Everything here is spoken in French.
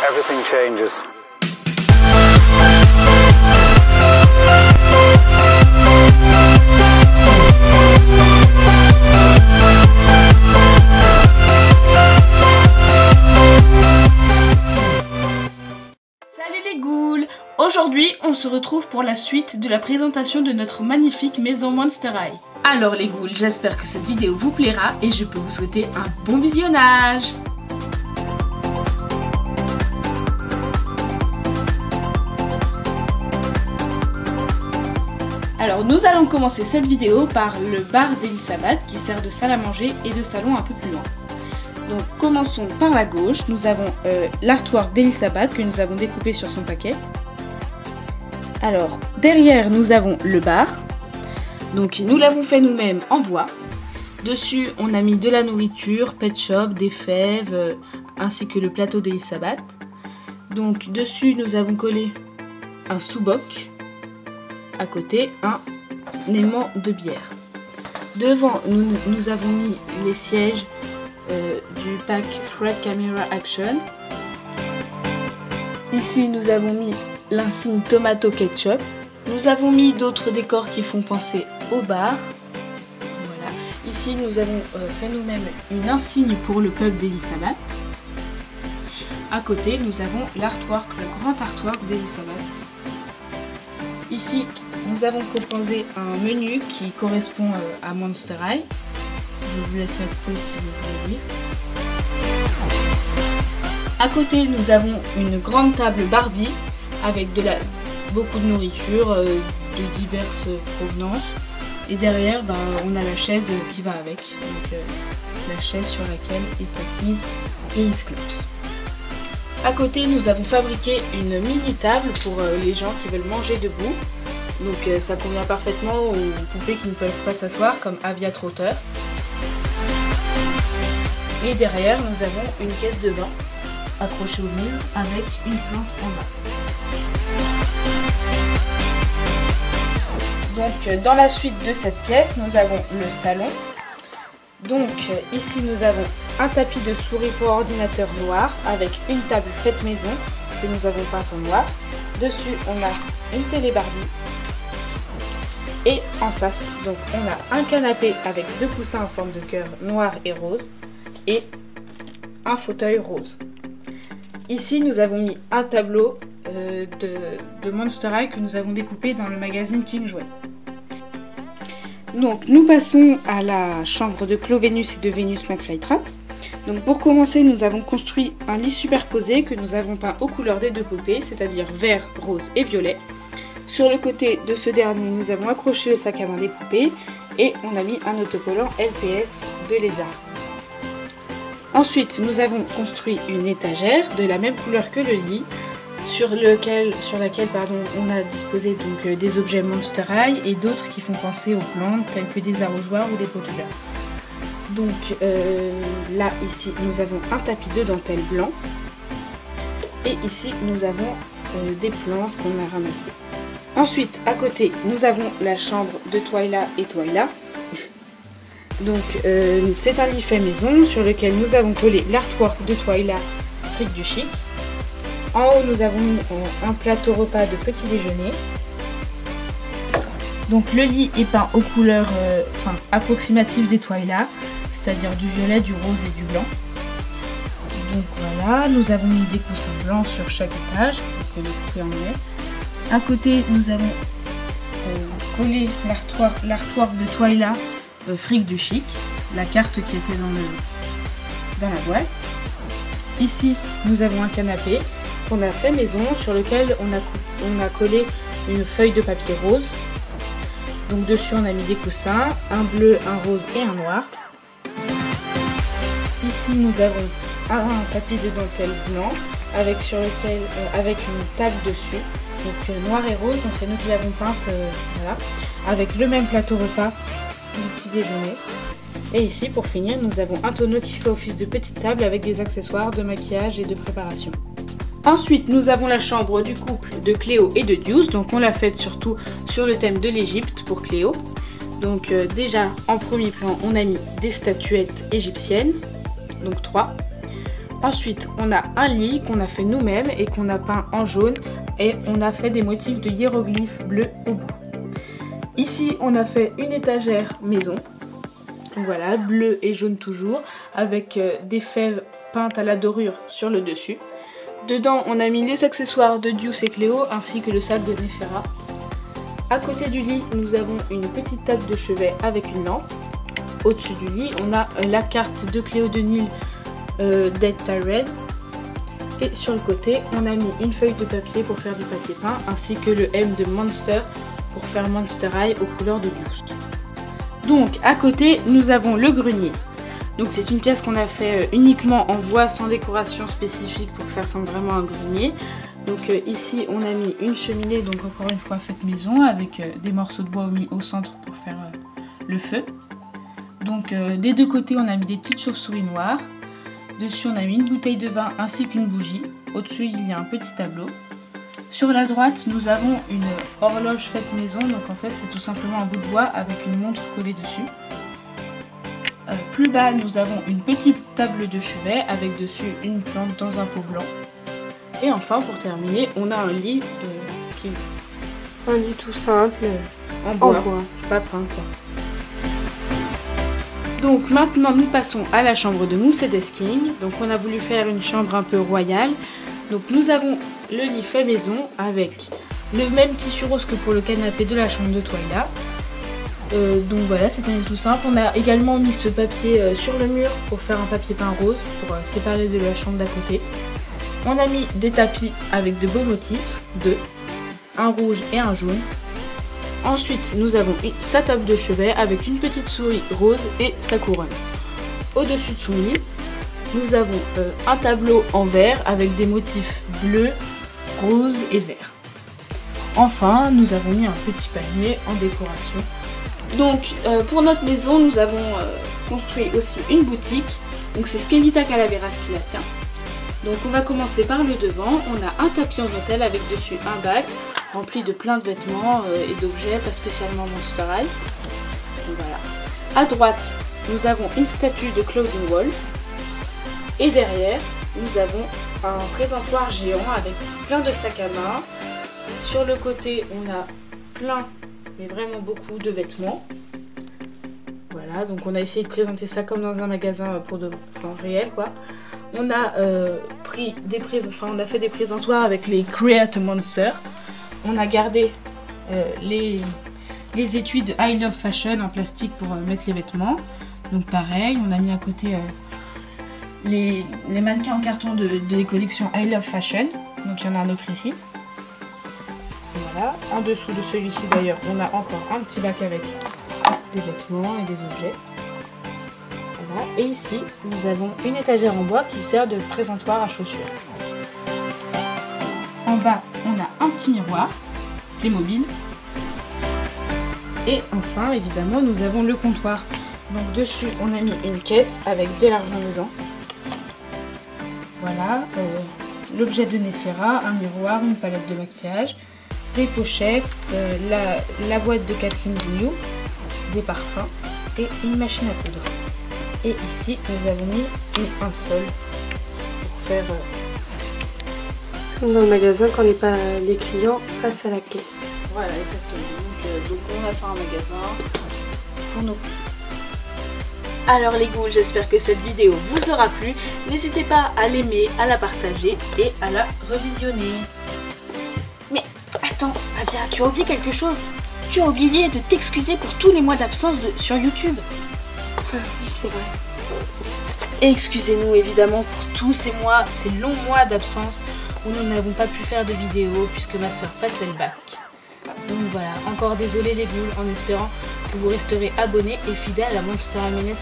everything changes. Salut les ghouls! Aujourd'hui, on se retrouve pour la suite de la présentation de notre magnifique maison Monster High. Alors les ghouls, j'espère que cette vidéo vous plaira et je peux vous souhaiter un bon visionnage! Alors nous allons commencer cette vidéo par le bar d'Elisabeth qui sert de salle à manger et de salon un peu plus loin. Donc commençons par la gauche, nous avons l'artwork d'Elisabeth que nous avons découpé sur son paquet. Alors derrière nous avons le bar, donc nous l'avons fait nous-mêmes en bois. Dessus on a mis de la nourriture, pet shop, des fèves, ainsi que le plateau d'Elisabeth. Donc dessus nous avons collé un sous-boc, à côté un aimant de bière. Devant nous avons mis les sièges du pack Fred Camera Action. Ici nous avons mis l'insigne Tomato Ketchup. Nous avons mis d'autres décors qui font penser au bar. Voilà. Ici nous avons fait nous-mêmes une insigne pour le pub d'Elisabeth. À côté nous avons l'artwork, le grand artwork d'Elisabeth. Ici nous avons composé un menu qui correspond à Monster High. Je vous laisse mettre pause si vous voulez. À côté, nous avons une grande table Barbie avec beaucoup de nourriture de diverses provenances. Et derrière, on a la chaise qui va avec. Donc, la chaise sur laquelle est assise Iris Clops. À côté, nous avons fabriqué une mini table pour les gens qui veulent manger debout. Donc, ça convient parfaitement aux poupées qui ne peuvent pas s'asseoir, comme Avia Trotter. Et derrière, nous avons une caisse de bain accrochée au mur avec une plante en bas. Donc, dans la suite de cette pièce, nous avons le salon. Donc, ici, nous avons un tapis de souris pour ordinateur noir avec une table faite maison que nous avons peinte en noir. Dessus, on a une télé Barbie. Et en face, donc, on a un canapé avec deux coussins en forme de cœur noir et rose. Et un fauteuil rose. Ici, nous avons mis un tableau de Monster High que nous avons découpé dans le magazine King Jouet. Donc, nous passons à la chambre de Chloe Venus et de Venus McFlytrap. Donc, pour commencer, nous avons construit un lit superposé que nous avons peint aux couleurs des deux poupées, c'est-à-dire vert, rose et violet. Sur le côté de ce dernier, nous avons accroché le sac à main des poupées et on a mis un autocollant LPS de lézard. Ensuite, nous avons construit une étagère de la même couleur que le lit, sur laquelle on a disposé donc des objets Monster High et d'autres qui font penser aux plantes, tels que des arrosoirs ou des potuleurs. Donc là, ici, nous avons un tapis de dentelle blanc. Et ici, nous avons des plantes qu'on a ramassées. Ensuite, à côté, nous avons la chambre de Twyla et Twyla. Donc c'est un lit fait maison sur lequel nous avons collé l'artwork de Twyla, fric du chic. En haut nous avons mis un plateau repas de petit déjeuner. Donc le lit est peint aux couleurs approximatives des Twyla, c'est-à-dire du violet, du rose et du blanc. Donc voilà, nous avons mis des coussins blancs sur chaque étage pour que les poupées en aient. À côté nous avons collé l'artwork de Twyla, fric du chic, la carte qui était dans la boîte. Ici nous avons un canapé qu'on a fait maison sur lequel on a collé une feuille de papier rose. Donc dessus on a mis des coussins, un bleu, un rose et un noir. Ici nous avons un tapis de dentelle blanc avec une table dessus, donc noir et rose, donc c'est nous qui l'avons peinte, voilà, avec le même plateau repas du petit déjeuner. Et ici pour finir nous avons un tonneau qui fait office de petite table avec des accessoires de maquillage et de préparation. Ensuite nous avons la chambre du couple de Cléo et de Deuce, donc on l'a faite surtout sur le thème de l'Égypte pour Cléo. Donc déjà en premier plan on a mis des statuettes égyptiennes, donc 3. Ensuite, on a un lit qu'on a fait nous-mêmes et qu'on a peint en jaune et on a fait des motifs de hiéroglyphes bleus au bout. Ici, on a fait une étagère maison. Donc voilà, bleu et jaune toujours, avec des fèves peintes à la dorure sur le dessus. Dedans, on a mis les accessoires de Deuce et Cléo ainsi que le sac de Néfera. À côté du lit, nous avons une petite table de chevet avec une lampe. Au-dessus du lit, on a la carte de Cléo de Nil Dead Tyrell. Et sur le côté, on a mis une feuille de papier pour faire du papier peint, ainsi que le M de Monster pour faire Monster High aux couleurs de Deuce. Donc à côté, nous avons le grenier. Donc c'est une pièce qu'on a fait uniquement en bois sans décoration spécifique pour que ça ressemble vraiment à un grenier. Donc ici on a mis une cheminée, donc encore une fois faite maison, avec des morceaux de bois mis au centre pour faire le feu. Donc des deux côtés on a mis des petites chauves-souris noires. Dessus on a mis une bouteille de vin ainsi qu'une bougie. Au-dessus il y a un petit tableau. Sur la droite nous avons une horloge faite maison, donc en fait c'est tout simplement un bout de bois avec une montre collée dessus. Plus bas nous avons une petite table de chevet avec dessus une plante dans un pot blanc. Et enfin pour terminer on a un lit qui... Un lit tout simple en bois. Pas peint quoi. Donc maintenant nous passons à la chambre de Mousse et d'Esking. Donc on a voulu faire une chambre un peu royale. Donc nous avons le lit fait maison avec le même tissu rose que pour le canapé de la chambre de Twyla. Donc voilà, c'est un lit tout simple. On a également mis ce papier sur le mur pour faire un papier peint rose pour séparer de la chambre d'à côté. On a mis des tapis avec de beaux motifs, un rouge et un jaune. Ensuite, nous avons sa table de chevet avec une petite souris rose et sa couronne. Au-dessus de son lit, nous avons un tableau en verre avec des motifs bleus, roses et verts. Enfin, nous avons mis un petit panier en décoration. Donc, pour notre maison, nous avons construit aussi une boutique. Donc, c'est Skelita Calaveras qui la tient. Donc, on va commencer par le devant. On a un tapis en métal avec dessus un bac rempli de plein de vêtements et d'objets, pas spécialement Monster High. Donc, voilà. À droite, nous avons une statue de Clothing Wall. Et derrière, nous avons un présentoir géant avec plein de sacs à main. Sur le côté, on a plein, mais vraiment beaucoup de vêtements. Voilà, donc on a essayé de présenter ça comme dans un magasin pour de réel quoi. On a pris des on a fait des présentoirs avec les Create a Monster. On a gardé les étuis de I Love Fashion en plastique pour mettre les vêtements. Donc pareil, on a mis à côté les mannequins en carton des collections I Love Fashion. Donc il y en a un autre ici. Voilà. En dessous de celui-ci d'ailleurs, on a encore un petit bac avec des vêtements et des objets. Voilà. Et ici, nous avons une étagère en bois qui sert de présentoir à chaussures. En bas, on a un petit miroir, Playmobil. Et enfin, évidemment, nous avons le comptoir. Donc dessus, on a mis une caisse avec de l'argent dedans. Voilà, l'objet de Néfera, un miroir, une palette de maquillage, des pochettes, la boîte de Catherine Vignoux, des parfums et une machine à coudre. Et ici, nous avons mis un sol pour faire... Comme dans le magasin, quand on n'est pas les clients face à la caisse. Voilà, exactement. Donc on a fait un magasin pour nos clients. Alors les ghouls, j'espère que cette vidéo vous aura plu. N'hésitez pas à l'aimer, à la partager et à la revisionner. Mais attends, Avia, tu as oublié quelque chose. Tu as oublié de t'excuser pour tous les mois d'absence sur YouTube. Oui, c'est vrai. Et excusez-nous évidemment pour tous ces mois, ces longs mois d'absence où nous n'avons pas pu faire de vidéo puisque ma soeur passait le bac. Donc voilà, encore désolé les ghouls, en espérant que vous resterez abonnés et fidèles à Monster High TV.